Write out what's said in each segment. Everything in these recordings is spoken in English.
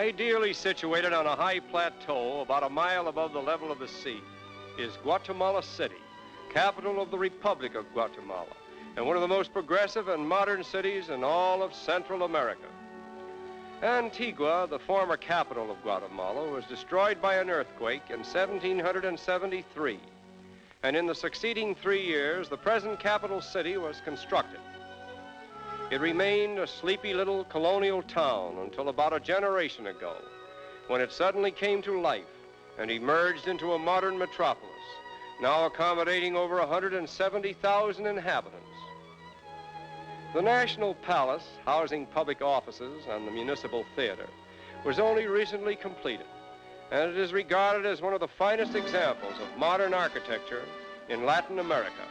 Ideally situated on a high plateau about a mile above the level of the sea is Guatemala City, capital of the Republic of Guatemala, and one of the most progressive and modern cities in all of Central America. Antigua, the former capital of Guatemala, was destroyed by an earthquake in 1773, and in the succeeding 3 years, the present capital city was constructed. It remained a sleepy little colonial town until about a generation ago, when it suddenly came to life and emerged into a modern metropolis, now accommodating over 170,000 inhabitants. The National Palace, housing public offices and the Municipal Theater, was only recently completed, and it is regarded as one of the finest examples of modern architecture in Latin America.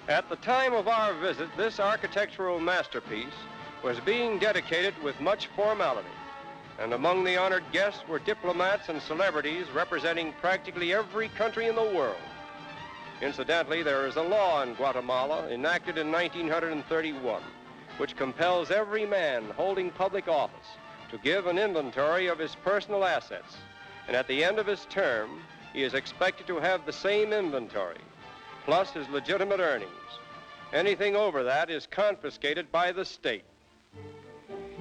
At the time of our visit, this architectural masterpiece was being dedicated with much formality, and among the honored guests were diplomats and celebrities representing practically every country in the world. Incidentally, there is a law in Guatemala enacted in 1931, which compels every man holding public office to give an inventory of his personal assets, and at the end of his term, he is expected to have the same inventory, plus his legitimate earnings. Anything over that is confiscated by the state.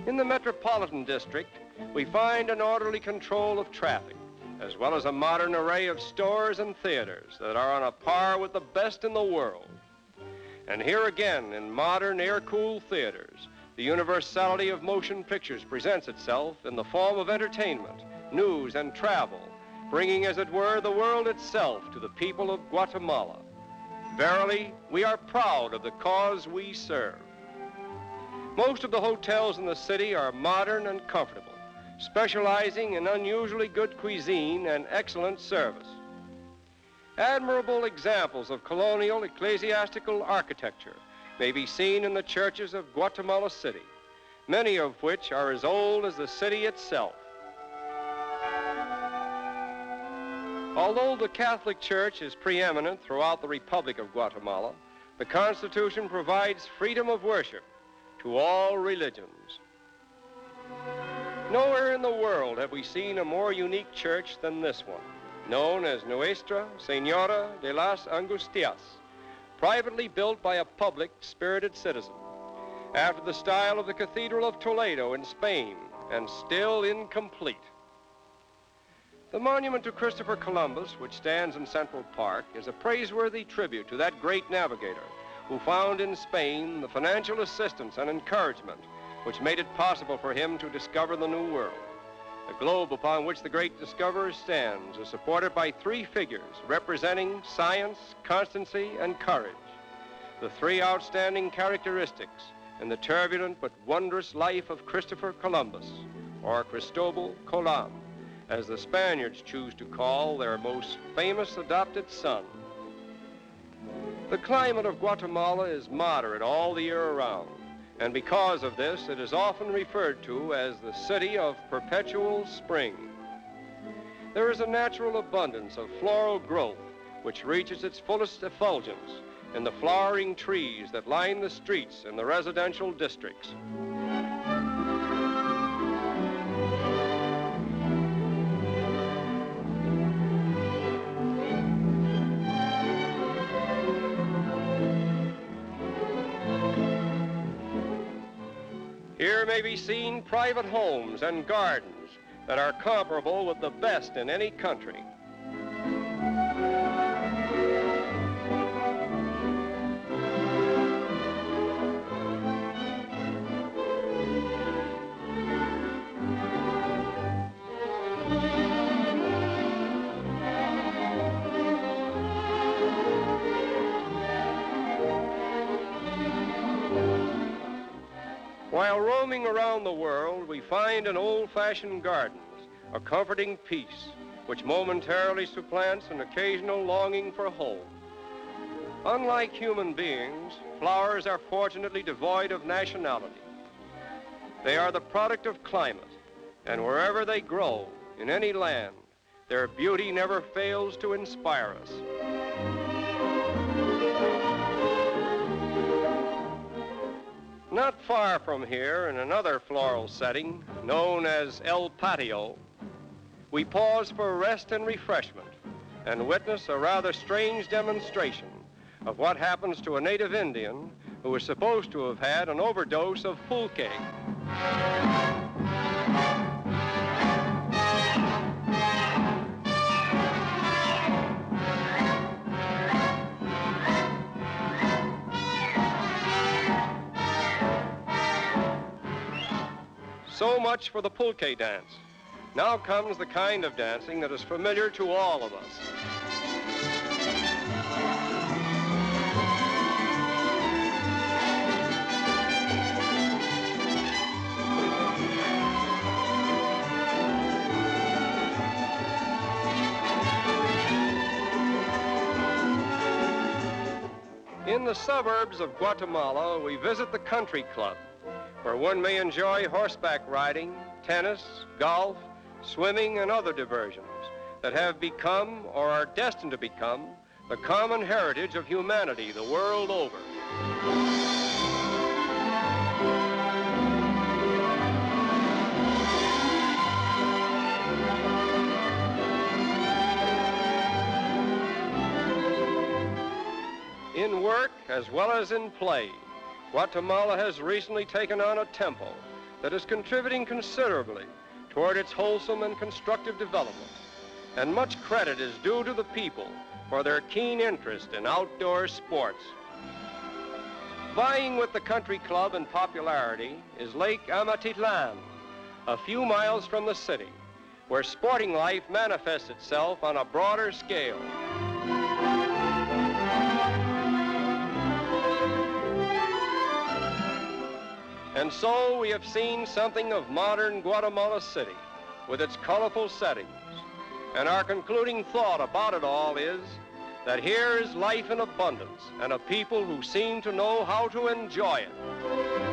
In the metropolitan district, we find an orderly control of traffic, as well as a modern array of stores and theaters that are on a par with the best in the world. And here again, in modern air-cooled theaters, the universality of motion pictures presents itself in the form of entertainment, news, and travel, bringing, as it were, the world itself to the people of Guatemala. Verily, we are proud of the cause we serve. Most of the hotels in the city are modern and comfortable, specializing in unusually good cuisine and excellent service. Admirable examples of colonial ecclesiastical architecture may be seen in the churches of Guatemala City, many of which are as old as the city itself. Although the Catholic Church is preeminent throughout the Republic of Guatemala, the Constitution provides freedom of worship to all religions. Nowhere in the world have we seen a more unique church than this one, known as Nuestra Señora de las Angustias, privately built by a public, spirited citizen, after the style of the Cathedral of Toledo in Spain, and still incomplete. The monument to Christopher Columbus, which stands in Central Park, is a praiseworthy tribute to that great navigator who found in Spain the financial assistance and encouragement which made it possible for him to discover the New World. The globe upon which the great discoverer stands is supported by 3 figures representing science, constancy, and courage, the 3 outstanding characteristics in the turbulent but wondrous life of Christopher Columbus, or Cristobal Colon, as the Spaniards choose to call their most famous adopted son. The climate of Guatemala is moderate all the year around, and because of this, it is often referred to as the city of perpetual spring. There is a natural abundance of floral growth which reaches its fullest effulgence in the flowering trees that line the streets in the residential districts. Here may be seen private homes and gardens that are comparable with the best in any country. While roaming around the world, we find in old-fashioned gardens a comforting peace which momentarily supplants an occasional longing for home. Unlike human beings, flowers are fortunately devoid of nationality. They are the product of climate, and wherever they grow, in any land, their beauty never fails to inspire us. Not far from here, in another floral setting known as El Patio, we pause for rest and refreshment and witness a rather strange demonstration of what happens to a native Indian who is supposed to have had an overdose of pulque. So much for the pulque dance. Now comes the kind of dancing that is familiar to all of us. In the suburbs of Guatemala, we visit the country club, where one may enjoy horseback riding, tennis, golf, swimming, and other diversions that have become, or are destined to become, the common heritage of humanity the world over. In work as well as in play, Guatemala has recently taken on a tempo that is contributing considerably toward its wholesome and constructive development, and much credit is due to the people for their keen interest in outdoor sports. Vying with the country club in popularity is Lake Amatitlán, a few miles from the city, where sporting life manifests itself on a broader scale. And so we have seen something of modern Guatemala City with its colorful settings. And our concluding thought about it all is that here is life in abundance and a people who seem to know how to enjoy it.